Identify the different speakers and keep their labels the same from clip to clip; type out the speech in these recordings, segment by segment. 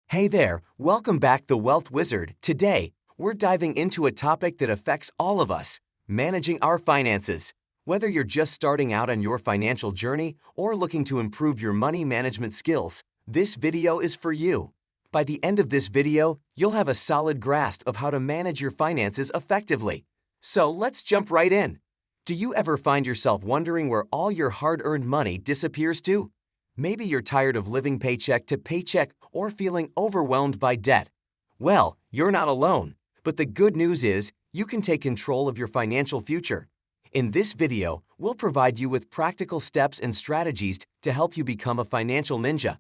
Speaker 1: Hey there, welcome back the Wealth Wizard. Today, we're diving into a topic that affects all of us, managing our finances. Whether you're just starting out on your financial journey or looking to improve your money management skills, this video is for you. By the end of this video, you'll have a solid grasp of how to manage your finances effectively. So let's jump right in. Do you ever find yourself wondering where all your hard-earned money disappears to? Maybe you're tired of living paycheck to paycheck or feeling overwhelmed by debt. Well, you're not alone. But the good news is, you can take control of your financial future. In this video, we'll provide you with practical steps and strategies to help you become a financial ninja.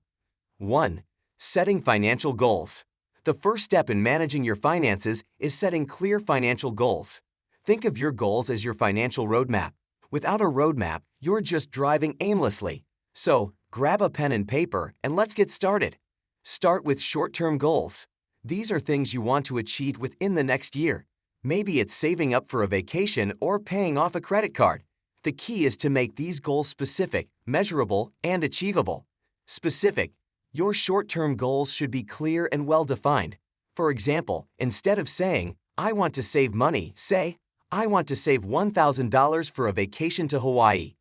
Speaker 1: 1. Setting financial goals. The first step in managing your finances is setting clear financial goals. Think of your goals as your financial roadmap. Without a roadmap, you're just driving aimlessly. So, grab a pen and paper and let's get started. Start with short-term goals. These are things you want to achieve within the next year. Maybe it's saving up for a vacation or paying off a credit card. The key is to make these goals specific, measurable, and achievable. Specific. Your short-term goals should be clear and well-defined. For example, instead of saying, "I want to save money," say, "I want to save $1,000 for a vacation to Hawaii."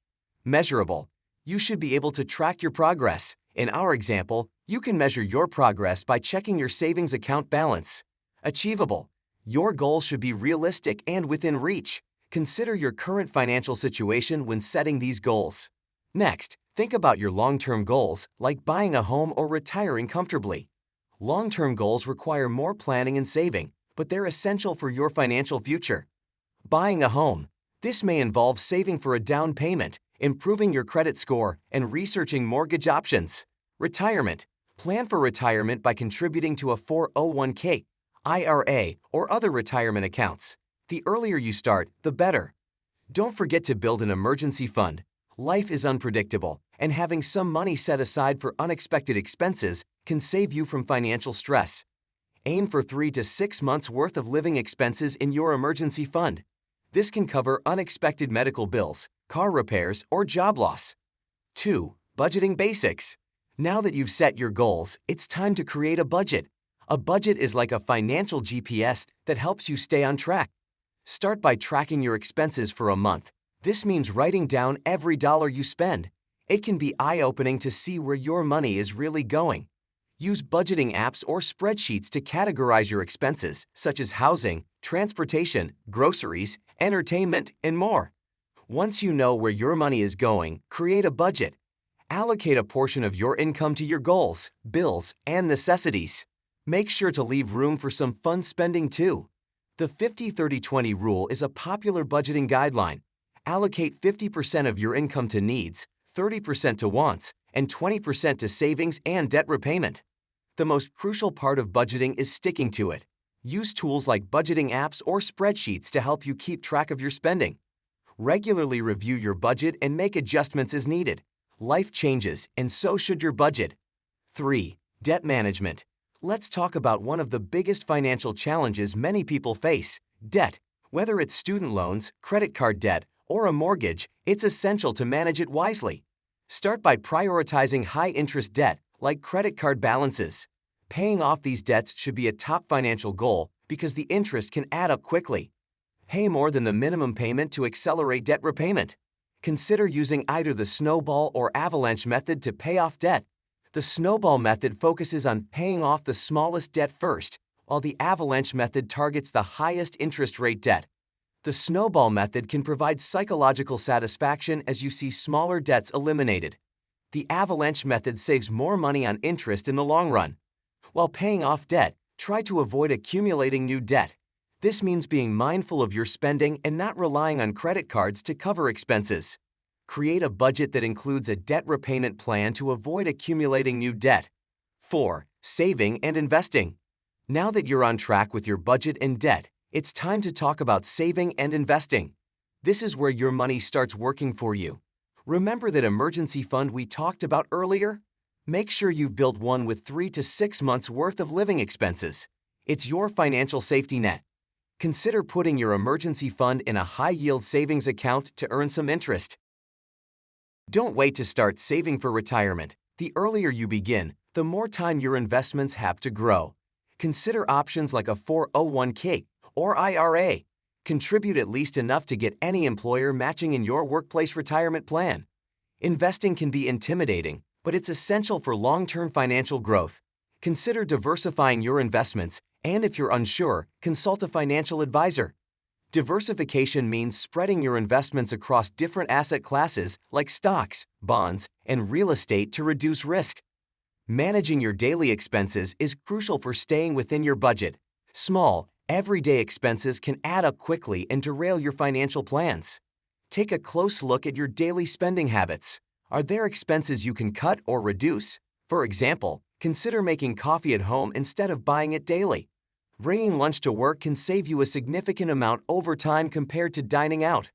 Speaker 1: Measurable. You should be able to track your progress. In our example, you can measure your progress by checking your savings account balance. Achievable. Your goals should be realistic and within reach. Consider your current financial situation when setting these goals. Next, think about your long-term goals, like buying a home or retiring comfortably. Long-term goals require more planning and saving, but they're essential for your financial future. Buying a home. This may involve saving for a down payment, improving your credit score, and researching mortgage options. Retirement. Plan for retirement by contributing to a 401k, IRA, or other retirement accounts. The earlier you start, the better. Don't forget to build an emergency fund. Life is unpredictable, and having some money set aside for unexpected expenses can save you from financial stress. Aim for 3 to 6 months' worth of living expenses in your emergency fund. This can cover unexpected medical bills, car repairs, or job loss. 2. Budgeting basics. Now that you've set your goals, it's time to create a budget. A budget is like a financial GPS that helps you stay on track. Start by tracking your expenses for a month. This means writing down every dollar you spend. It can be eye-opening to see where your money is really going. Use budgeting apps or spreadsheets to categorize your expenses, such as housing, transportation, groceries, entertainment, and more. Once you know where your money is going, create a budget. Allocate a portion of your income to your goals, bills, and necessities. Make sure to leave room for some fun spending too. The 50-30-20 rule is a popular budgeting guideline. Allocate 50% of your income to needs, 30% to wants, and 20% to savings and debt repayment. The most crucial part of budgeting is sticking to it. Use tools like budgeting apps or spreadsheets to help you keep track of your spending. Regularly review your budget and make adjustments as needed. Life changes, and so should your budget. 3. Debt management. Let's talk about one of the biggest financial challenges many people face: debt. Whether it's student loans, credit card debt, or a mortgage, it's essential to manage it wisely. Start by prioritizing high-interest debt, like credit card balances. Paying off these debts should be a top financial goal because the interest can add up quickly. Pay more than the minimum payment to accelerate debt repayment. Consider using either the snowball or avalanche method to pay off debt. The snowball method focuses on paying off the smallest debt first, while the avalanche method targets the highest interest rate debt. The snowball method can provide psychological satisfaction as you see smaller debts eliminated. The avalanche method saves more money on interest in the long run. While paying off debt, try to avoid accumulating new debt. This means being mindful of your spending and not relying on credit cards to cover expenses. Create a budget that includes a debt repayment plan to avoid accumulating new debt. 4. Saving and investing. Now that you're on track with your budget and debt, it's time to talk about saving and investing. This is where your money starts working for you. Remember that emergency fund we talked about earlier? Make sure you've built one with 3 to 6 months' worth of living expenses. It's your financial safety net. Consider putting your emergency fund in a high-yield savings account to earn some interest. Don't wait to start saving for retirement. The earlier you begin, the more time your investments have to grow. Consider options like a 401k or IRA. Contribute at least enough to get any employer matching in your workplace retirement plan. Investing can be intimidating, but it's essential for long-term financial growth. Consider diversifying your investments, and if you're unsure, consult a financial advisor. Diversification means spreading your investments across different asset classes like stocks, bonds, and real estate to reduce risk. Managing your daily expenses is crucial for staying within your budget. Small, everyday expenses can add up quickly and derail your financial plans. Take a close look at your daily spending habits. Are there expenses you can cut or reduce? For example, consider making coffee at home instead of buying it daily. Bringing lunch to work can save you a significant amount over time compared to dining out.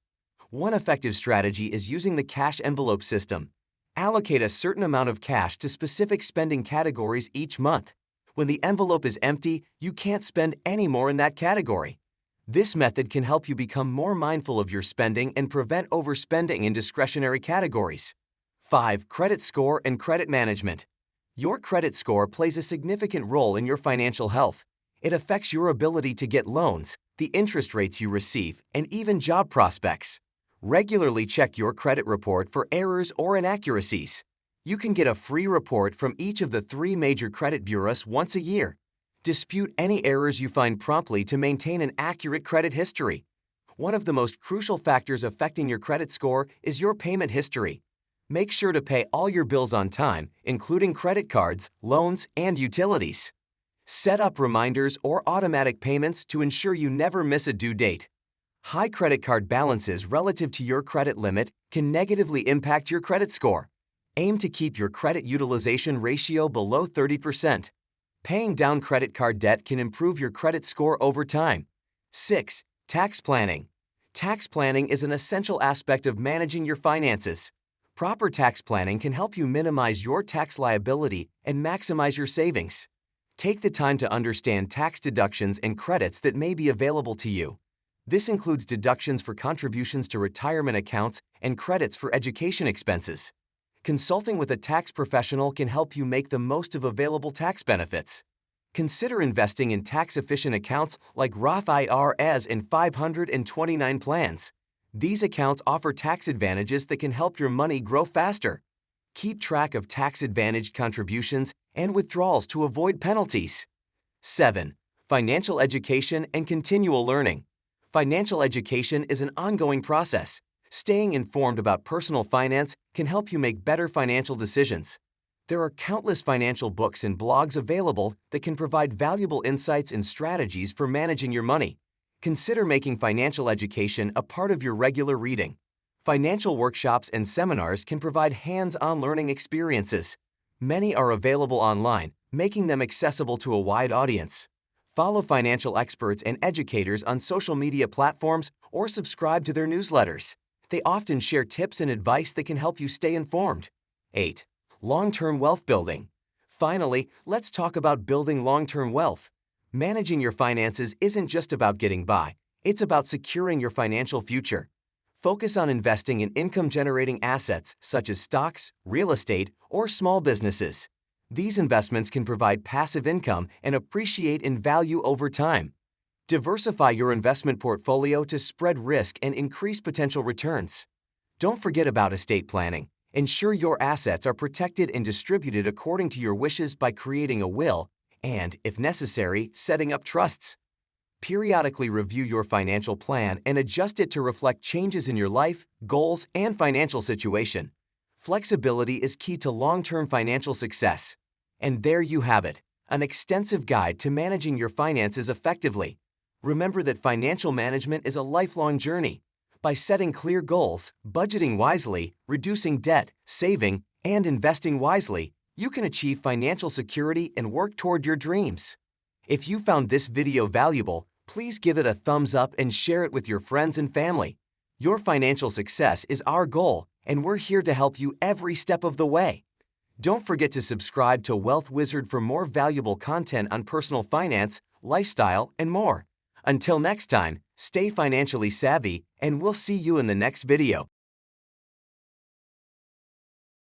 Speaker 1: One effective strategy is using the cash envelope system. Allocate a certain amount of cash to specific spending categories each month. When the envelope is empty, you can't spend any more in that category. This method can help you become more mindful of your spending and prevent overspending in discretionary categories. 5. Credit score and credit management. Your credit score plays a significant role in your financial health. It affects your ability to get loans, the interest rates you receive, and even job prospects. Regularly check your credit report for errors or inaccuracies. You can get a free report from each of the 3 major credit bureaus once a year. Dispute any errors you find promptly to maintain an accurate credit history. One of the most crucial factors affecting your credit score is your payment history. Make sure to pay all your bills on time, including credit cards, loans, and utilities. Set up reminders or automatic payments to ensure you never miss a due date. High credit card balances relative to your credit limit can negatively impact your credit score. Aim to keep your credit utilization ratio below 30%. Paying down credit card debt can improve your credit score over time. 6. Tax planning. Tax planning is an essential aspect of managing your finances. Proper tax planning can help you minimize your tax liability and maximize your savings. Take the time to understand tax deductions and credits that may be available to you. This includes deductions for contributions to retirement accounts and credits for education expenses. Consulting with a tax professional can help you make the most of available tax benefits. Consider investing in tax-efficient accounts like Roth IRAs and 529 plans. These accounts offer tax advantages that can help your money grow faster. Keep track of tax-advantaged contributions and withdrawals to avoid penalties. 7. Financial education and continual learning. Financial education is an ongoing process. Staying informed about personal finance can help you make better financial decisions. There are countless financial books and blogs available that can provide valuable insights and strategies for managing your money. Consider making financial education a part of your regular reading. Financial workshops and seminars can provide hands-on learning experiences. Many are available online, making them accessible to a wide audience. Follow financial experts and educators on social media platforms or subscribe to their newsletters. They often share tips and advice that can help you stay informed. 8. Long-term wealth building. Finally, let's talk about building long-term wealth. Managing your finances isn't just about getting by. It's about securing your financial future. Focus on investing in income-generating assets such as stocks, real estate, or small businesses. These investments can provide passive income and appreciate in value over time. Diversify your investment portfolio to spread risk and increase potential returns. Don't forget about estate planning. Ensure your assets are protected and distributed according to your wishes by creating a will and, if necessary, setting up trusts. Periodically review your financial plan and adjust it to reflect changes in your life, goals, and financial situation. Flexibility is key to long-term financial success. And there you have it, an extensive guide to managing your finances effectively. Remember that financial management is a lifelong journey. By setting clear goals, budgeting wisely, reducing debt, saving, and investing wisely, you can achieve financial security and work toward your dreams. If you found this video valuable, please give it a thumbs up and share it with your friends and family. Your financial success is our goal, and we're here to help you every step of the way. Don't forget to subscribe to Wealth Wizard for more valuable content on personal finance, lifestyle, and more. Until next time, stay financially savvy, and we'll see you in the next video.